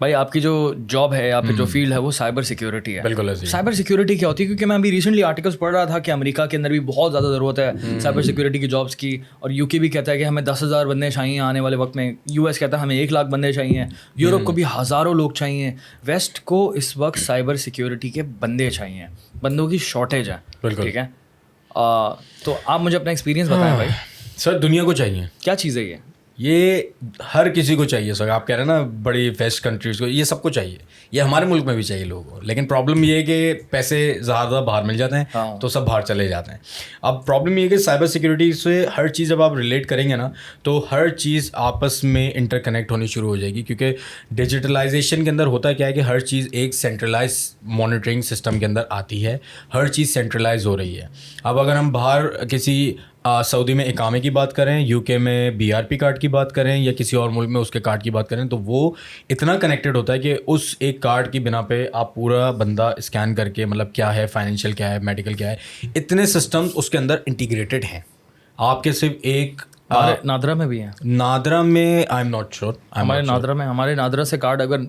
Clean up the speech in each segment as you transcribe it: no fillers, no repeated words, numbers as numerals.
भाई आपकी जो जॉब है या फिर जो फील्ड है वो साइबर सिक्योरिटी है। बिल्कुल ऐसे ही। साइबर सिक्योरिटी क्या होती है? क्योंकि मैं अभी रिसेंटली आर्टिकल्स पढ़ रहा था कि अमेरिका के अंदर भी बहुत ज़्यादा ज़रूरत है साइबर सिक्योरिटी की जॉब्स की, और यूके भी कहता है कि हमें 10,000 बंदे चाहिए आने वाले वक्त में, यूएस कहता है हमें 1 लाख बंदे चाहिए, यूरोप को भी हज़ारों लोग चाहिए, वेस्ट को इस वक्त साइबर सिक्योरिटी के बंदे चाहिए, बंदों की शॉर्टेज है। ठीक है, तो आप मुझे अपना एक्सपीरियंस बताएं भाई। सर दुनिया को चाहिए, क्या चीज़ है ये हर किसी को चाहिए सर। आप कह रहे हैं ना बड़ी वेस्ट कंट्रीज़ को, ये सबको चाहिए, ये हमारे मुल्क में भी चाहिए लोगों को। लेकिन प्रॉब्लम ये है कि पैसे ज़्यादा बाहर मिल जाते हैं। हाँ। तो सब बाहर चले जाते हैं। अब प्रॉब्लम ये है कि साइबर सिक्योरिटी से हर चीज़ जब आप रिलेट करेंगे ना, तो हर चीज़ आपस में इंटरकनेक्ट होनी शुरू हो जाएगी। क्योंकि डिजिटलाइजेशन के अंदर होता क्या है कि हर चीज़ एक सेंट्रलाइज मॉनिटरिंग सिस्टम के अंदर आती है, हर चीज़ सेंट्रलाइज हो रही है। अब अगर हम बाहर किसी सऊदी में इकामे की बात करें, यूके में बीआरपी कार्ड की बात करें, या किसी और मुल्क में उसके कार्ड की बात करें, तो वो इतना कनेक्टेड होता है कि उस एक कार्ड की बिना पे आप पूरा बंदा स्कैन करके, मतलब क्या है, फाइनेंशियल क्या है, मेडिकल क्या है, इतने सिस्टम्स उसके अंदर इंटीग्रेटेड हैं। आपके सिर्फ एक नादरा में भी है। नादरा में आई एम नॉट श्योर। हमारे नादरा से कार्ड अगर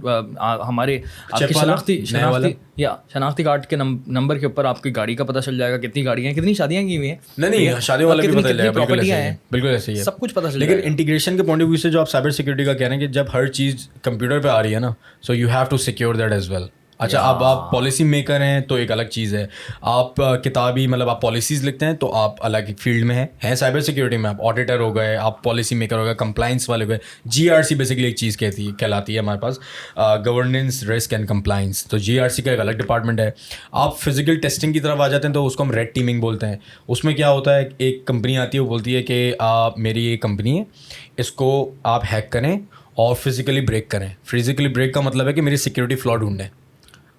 हमारे आपकी शनाख्ती कार्ड के नंबर के ऊपर आपकी गाड़ी का पता चल जाएगा, कितनी गाड़ियाँ, कितनी शादियाँ की हुई हैं। नहीं, शादी वाला भी पता चलेगा, प्रॉपर्टियाँ हैं, बिल्कुल ऐसे ही है, सब कुछ पता चलेगा। लेकिन इंटीग्रेशन के पॉइंट ऑफ व्यू से जो आप साइबर सिक्योरिटी का कह रहे हैं कि जब हर चीज़ कंप्यूटर पे आ रही है ना, so you have to secure that as well. अच्छा, अब आप पॉलिसी मेकर हैं तो एक अलग चीज़ है। आप किताबी मतलब आप पॉलिसीज़ लिखते हैं तो आप अलग एक फील्ड में हैं साइबर सिक्योरिटी में। आप ऑडिटर हो गए, आप पॉलिसी मेकर हो गए, कंप्लाइंस वाले हो गए। जीआरसी बेसिकली एक चीज़ कहलाती है हमारे पास, गवर्नेंस, रिस्क एंड कंप्लाइंस। तो जीआरसी का एक अलग डिपार्टमेंट है। आप फिजिकल टेस्टिंग की तरफ आ जाते हैं तो उसको हम रेड टीमिंग बोलते हैं। उसमें क्या होता है, एक कंपनी आती है, वो बोलती है कि मेरी ये कंपनी है, इसको आप हैक करें और फिजिकली ब्रेक करें। फिजिकली ब्रेक का मतलब है कि मेरी सिक्योरिटी फ्लॉ ढूंढें।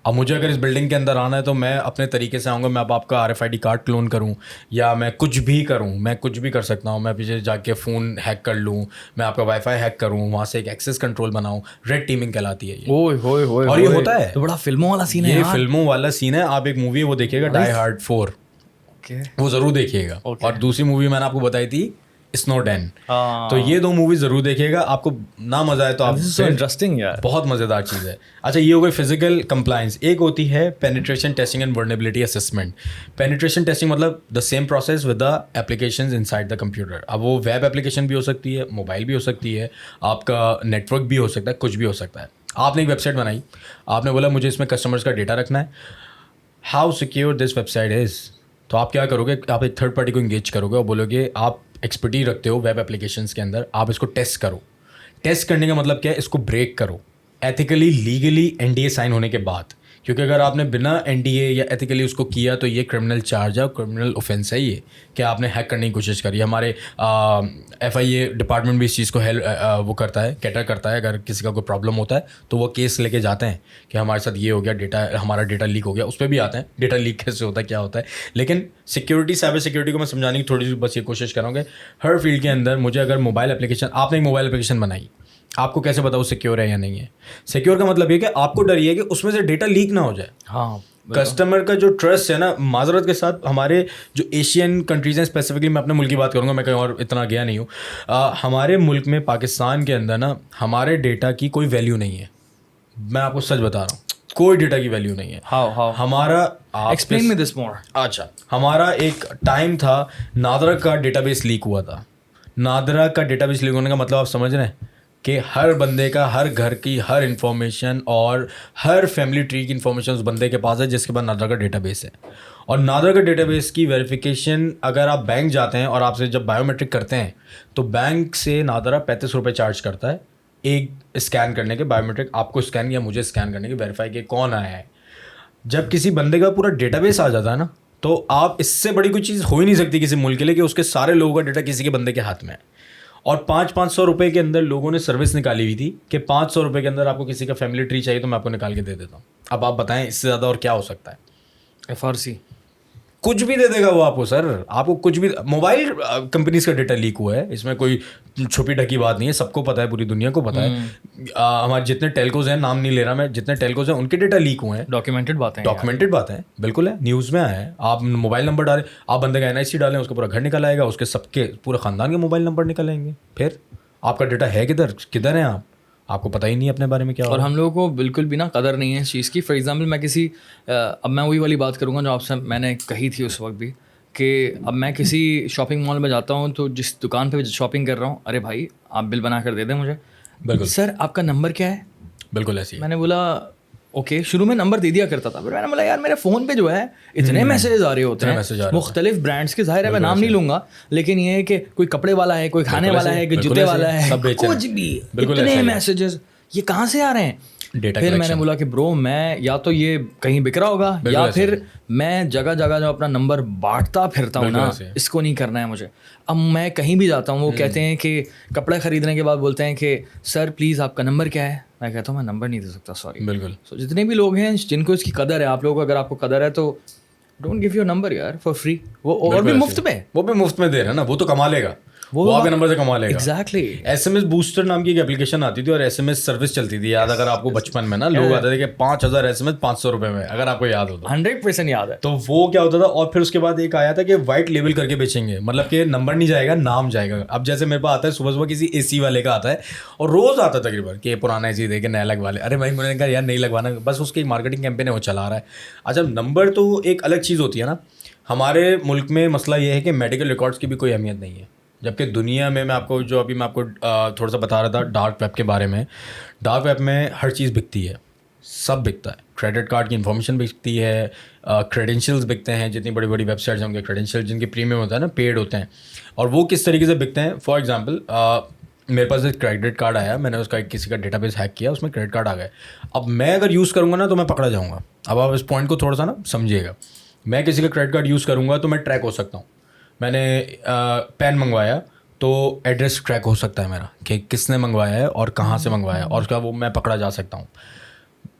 अब मुझे अगर इस बिल्डिंग के अंदर आना है तो मैं अपने तरीके से आऊँगा। मैं अब आपका RFID कार्ड क्लोन करूँ, या मैं कुछ भी करूँ, मैं कुछ भी कर सकता हूँ। मैं पीछे जाके फ़ोन हैक कर लूँ, मैं आपका वाईफाई हैक करूँ, वहाँ से एक एक्सेस कंट्रोल बनाऊँ। रेड टीमिंग कहलाती है ये। और ये होता है, तो बड़ा फिल्मों वाला सीन है। ये फिल्मों वाला सीन है। आप एक मूवी है वो देखिएगा, डाई हार्ड 4, वो ज़रूर देखिएगा। और दूसरी मूवी मैंने आपको बताई थी, स्नोडेन। तो ये 2 मूवी ज़रूर देखिएगा, आपको ना मज़ा आए तो आप इंटरेस्टिंग यार, बहुत मज़ेदार चीज़ है। अच्छा, ये हो गई फिजिकल कंप्लाइंस। एक होती है penetration testing and vulnerability assessment. Penetration testing मतलब the same process with the applications inside the computer. अब वो वेब एप्लीकेशन भी हो सकती है, मोबाइल भी हो सकती है, आपका नेटवर्क भी हो सकता है, कुछ भी हो सकता है। आपने एक वेबसाइट बनाई, आपने बोला मुझे इसमें कस्टमर्स का डेटा रखना है, how secure this website is. तो आप क्या करोगे, आप एक थर्ड पार्टी को इंगेज करोगे और बोलोगे आप एक्सपर्टीज रखते हो वेब एप्लीकेशंस के अंदर, आप इसको टेस्ट करो। टेस्ट करने का मतलब क्या है, इसको ब्रेक करो एथिकली, लीगली, NDA साइन होने के बाद। क्योंकि अगर आपने बिना NDA या एथिकली उसको किया तो ये क्रिमिनल चार्ज है, क्रिमिनल ऑफेंस है ये, कि आपने हैक करने की कोशिश करी। हमारे FIA डिपार्टमेंट भी इस चीज़ को वो करता है, कैटर करता है। अगर किसी का कोई प्रॉब्लम होता है तो वो केस लेके जाते हैं कि हमारे साथ ये हो गया, हमारा डेटा लीक हो गया। उस पर भी आते हैं डेटा लीक कैसे होता है, क्या होता है। लेकिन सिक्योरिटी, साइबर सिक्योरिटी को मैं समझाने की थोड़ी सी बस ये कोशिश करूँगा। हर फील्ड के अंदर मुझे अगर मोबाइल एप्लीकेशन, आपने एक मोबाइल एप्लीकेशन बनाई, आपको कैसे पता वो सिक्योर है या नहीं है। सिक्योर का मतलब ये कि आपको डर ये कि उसमें से डेटा लीक ना हो जाए। हाँ, कस्टमर का जो ट्रस्ट है ना, माजरत के साथ हमारे जो एशियन कंट्रीज़ हैं, स्पेसिफिकली मैं अपने मुल्क की बात करूँगा, मैं कहीं और इतना गया नहीं हूँ। हमारे मुल्क में, पाकिस्तान के अंदर ना, हमारे डेटा की कोई वैल्यू नहीं है। मैं आपको सच बता रहा हूँ, कोई डेटा की वैल्यू नहीं है। हाउ हमारा, एक्सप्लेन मी दिस मोर। अच्छा, हमारा एक टाइम था, नादरा का डेटाबेस लीक हुआ था। नादरा का डेटाबेस लीक होने का मतलब आप समझ रहे हैं कि हर बंदे का, हर घर की हर इन्फॉर्मेशन और हर फैमिली ट्री की इन्फॉर्मेशन उस बंदे के पास है जिसके पास नादरा का डेटाबेस है। और नादरा का डेटाबेस की वेरिफिकेशन, अगर आप बैंक जाते हैं और आपसे जब बायोमेट्रिक करते हैं तो बैंक से नादरा 35 रुपये चार्ज करता है एक स्कैन करने के। बायोमेट्रिक आपको स्कैन या मुझे स्कैन करने के, वेरीफाई के कौन आया है। जब किसी बंदे का पूरा डेटाबेस आ जाता है ना, तो आप, इससे बड़ी कोई चीज़ हो ही नहीं सकती किसी मुल्क के लिए कि उसके सारे लोगों का डेटा किसी के बंदे के हाथ में है। और 500-500 रुपये के अंदर लोगों ने सर्विस निकाली हुई थी कि 500 रुपये के अंदर आपको किसी का फैमिली ट्री चाहिए तो मैं आपको निकाल के दे देता हूँ। अब आप बताएं इससे ज़्यादा और क्या हो सकता है। FRC कुछ भी दे देगा वो आपको सर, आपको कुछ भी। मोबाइल कंपनीज का डेटा लीक हुआ है, इसमें कोई छुपी ढकी बात नहीं है, सबको पता है, पूरी दुनिया को पता है। हमारे जितने टेलकोज हैं, नाम नहीं ले रहा मैं, जितने टेलकोज हैं उनके डेटा लीक हुए हैं। डॉक्यूमेंटेड बातें हैं, बिल्कुल है, न्यूज़ में आया है। आप मोबाइल नंबर डालें, आप बंदे का NIC डालें, उसका पूरा घर निकल आएगा, उसके सबके पूरे ख़ानदान के मोबाइल नंबर निकल आएंगे। फिर आपका डेटा है किधर है आप? आपको पता ही नहीं है अपने बारे में क्या हो और रहा है। हम लोगों को बिल्कुल भी ना कदर नहीं है इस चीज़ की। फॉर एग्जांपल मैं किसी अब मैं वही वाली बात करूँगा जो आपसे मैंने कही थी उस वक्त भी, कि अब मैं किसी शॉपिंग मॉल में जाता हूँ तो जिस दुकान पे शॉपिंग कर रहा हूँ, अरे भाई आप बिल बना कर दे दें मुझे। बिल्कुल। सर आपका नंबर क्या है? बिल्कुल ऐसी है। मैंने बोला ओके, शुरू में नंबर दे दिया करता था, फिर मैंने बोला यार मेरे फ़ोन पे जो है इतने मैसेजेस आ रहे होते इतने मैसेज आ हैं रहे मुख्तलिफ ब्रांड्स के, जाहिर है मैं नाम नहीं लूँगा, लेकिन ये है कि कोई कपड़े वाला है, कोई खाने बिल्कुल वाला ऐसे, है, कोई बिल्कुल जूते ऐसे, वाला है, सब बेच रहे कुछ हैं। भी बिल्कुल इतने ऐसा ही है। मैसेजेस ये कहाँ से आ रहे हैं? डेटा फिर मैंने कलेक्शन। बोला कि ब्रो मैं या तो ये कहीं बिक रहा होगा बिल्कुल या ऐसे फिर मैं जगह जगह जो अपना नंबर बांटता फिरता हूँ बिल्कुल ना, ऐसे। इसको नहीं करना है मुझे। अब मैं कहीं भी जाता हूँ वो कहते हैं कि कपड़े खरीदने के बाद बोलते हैं कि सर प्लीज़ आपका नंबर क्या है? मैं कहता हूँ मैं नंबर नहीं दे सकता, सॉरी। बिल्कुल। सो जितने भी लोग हैं जिनको इसकी कदर है, आप लोगों को अगर आपको कदर है तो डोंट गिव योर नंबर यार फॉर फ्री, वो और भी बिल्कुल मुफ्त ऐसे। में। वो भी मुफ्त में दे रहा है ना, वो तो कमा लेगा, वो आपके नंबर से कमा लेगा। एग्जैक्टली। SMS बूस्टर नाम की एक एप्लीकेशन आती थी और SMS सर्विस चलती थी, याद अगर आपको बचपन में ना लोग आते थे कि 5000 SMS 500 रुपए में, अगर आपको याद हो तो। 100% याद है। तो वो क्या होता था, और फिर उसके बाद एक आया था कि वाइट लेबल करके बेचेंगे, मतलब कि नंबर नहीं जाएगा, नाम जाएगा। अब जैसे मेरे पास आता है सुबह सुबह किसी AC वाले का आता है और रोज आता तकरीबन कि पुराना AC दे के नया लगवा ले। अरे भाई मैंने कहा यार नहीं लगवाना, बस उसकी मार्केटिंग कैंपेन है वो चला रहा है। अच्छा नंबर तो एक अलग चीज़ होती है ना, हमारे मुल्क में मसला ये है कि मेडिकल रिकॉर्ड्स की भी कोई अहमियत नहीं है, जबकि दुनिया में मैं आपको थोड़ा सा बता रहा था डार्क वेब के बारे में। डार्क वेब में हर चीज़ बिकती है, सब बिकता है। क्रेडिट कार्ड की इन्फॉर्मेशन बिकती है, क्रेडेंशियल्स बिकते हैं, जितनी बड़ी बड़ी वेबसाइट्स हैं उनके क्रेडेंशियल जिनके प्रीमियम होता है ना, पेड होते हैं। और वो किस तरीके से बिकते हैं, फॉर एग्जांपल मेरे पास एक क्रेडिट कार्ड आया, मैंने उसका किसी का डेटाबेस हैक किया, उसमें क्रेडिट कार्ड आ गए। अब मैं अगर यूज़ करूँगा ना तो मैं पकड़ा जाऊँगा। अब आप इस पॉइंट को थोड़ा सा ना समझिएगा, मैं किसी का क्रेडिट कार्ड यूज़ करूँगा तो मैं ट्रैक हो सकता हूँ। मैंने पेन मंगवाया तो एड्रेस ट्रैक हो सकता है मेरा कि किसने मंगवाया है और कहाँ से मंगवाया है, और उसका वो मैं पकड़ा जा सकता हूँ।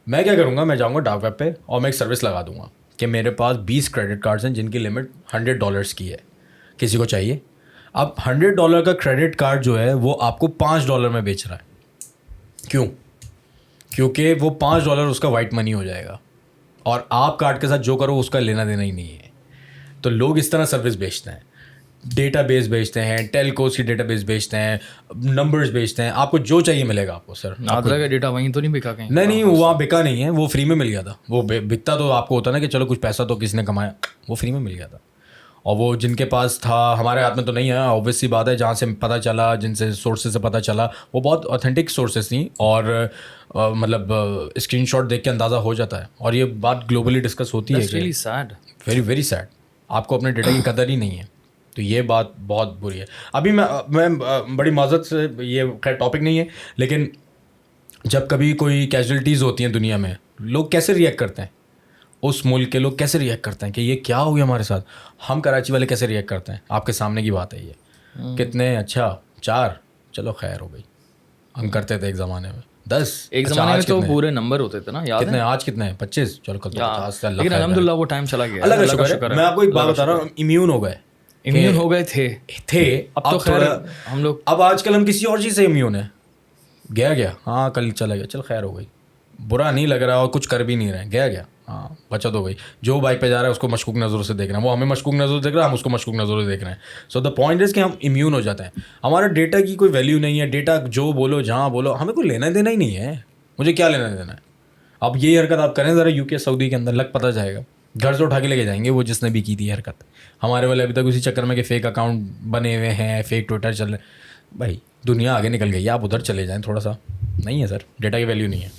मैं क्या करूँगा, मैं जाऊँगा डार्क वेब पे और मैं एक सर्विस लगा दूँगा कि मेरे पास 20 क्रेडिट कार्ड्स हैं जिनकी लिमिट $100 की है, किसी को चाहिए। अब $100 का क्रेडिट कार्ड जो है वो आपको $5 में बेच रहा है। क्यों? क्योंकि वो $5 उसका वाइट मनी हो जाएगा और आप कार्ड के साथ जो करो उसका लेना देना ही नहीं है। तो लोग इस तरह सर्विस बेचते हैं, डेटाबेस बेचते हैं, टेलकोस की डेटाबेस बेचते हैं, नंबर्स बेचते हैं, आपको जो चाहिए मिलेगा आपको। सर आदरा का डेटा वहीं तो नहीं बिका कहीं? नहीं, वो वहाँ बिका नहीं है, वो फ्री में मिल गया था। वो बिकता तो आपको होता ना कि चलो कुछ पैसा तो किसी ने कमाया, वो फ्री में मिल गया था। और वो जिनके पास था, हमारे हाथ में तो नहीं है, ऑब्वियस सी बात है। जहाँ से पता चला, जिनसे सोर्सेज से पता चला, वो बहुत ऑथेंटिक सोर्सेज थी और मतलब स्क्रीनशॉट देख के अंदाज़ा हो जाता है। और ये बात ग्लोबली डिस्कस होती है। Really sad, very very sad. आपको अपने डेटा की कदर ही नहीं है, तो ये बात बहुत बुरी है। अभी मैं बड़ी माजरत से, ये खैर टॉपिक नहीं है, लेकिन जब कभी कोई कैजुअलिटीज़ होती हैं दुनिया में, लोग कैसे रिएक्ट करते हैं, उस मुल्क के लोग कैसे रिएक्ट करते हैं कि ये क्या हो गया हमारे साथ। हम कराची वाले कैसे रिएक्ट करते हैं, आपके सामने की बात है ये। कितने, अच्छा 4, चलो खैर हो गई। हम करते थे एक ज़माने में 10, एक अच्छा, ज़माने में आज तो कितने? पूरे नंबर होते थे ना, याद कितने है? आज कितने हैं? 25, चलो कल तो 50 से अल्लाह लेकिन खैर करे। अल्हम्दुलिल्लाह वो टाइम चला गया, अल्लाह का अल्लाह शुक्र है। मैं आपको एक बात बता रहा हूँ, इम्यून हो गए, इम्यून हो गए थे। अब तो खैर हम लोग, अब आजकल हम किसी और चीज़ से इम्यून है। गया हाँ कल चला गया, चल खैर हो गई, बुरा नहीं लग रहा और कुछ कर भी नहीं रहे, गया हाँ बचत हो गई। जो बाइक पे जा रहा है उसको मशकूक नज़रों से देख रहे हैं, वो हमें मशकूक नज़रों से देख रहा है, हम उसको मशकूक नज़रों से देख रहे हैं। सो द पॉइंट इज़ कि हम इम्यून हो जाते हैं। हमारा डेटा की कोई वैल्यू नहीं है, डेटा जो बोलो जहाँ बोलो, हमें कोई लेना देना ही नहीं है। मुझे क्या लेना देना है? अब यही हरकत आप करें ज़रा UK सऊदी के अंदर, लग पता जाएगा, घर से उठा के लेके जाएंगे वो जिसने भी की थी हरकत। हमारे वाले अभी तक उसी चक्कर में कि फ़ेक अकाउंट बने हुए हैं, फ़ेक ट्विटर चल रहे। भाई दुनिया आगे निकल गई, आप उधर चले जाएँ थोड़ा सा। नहीं है सर, डेटा की वैल्यू नहीं है।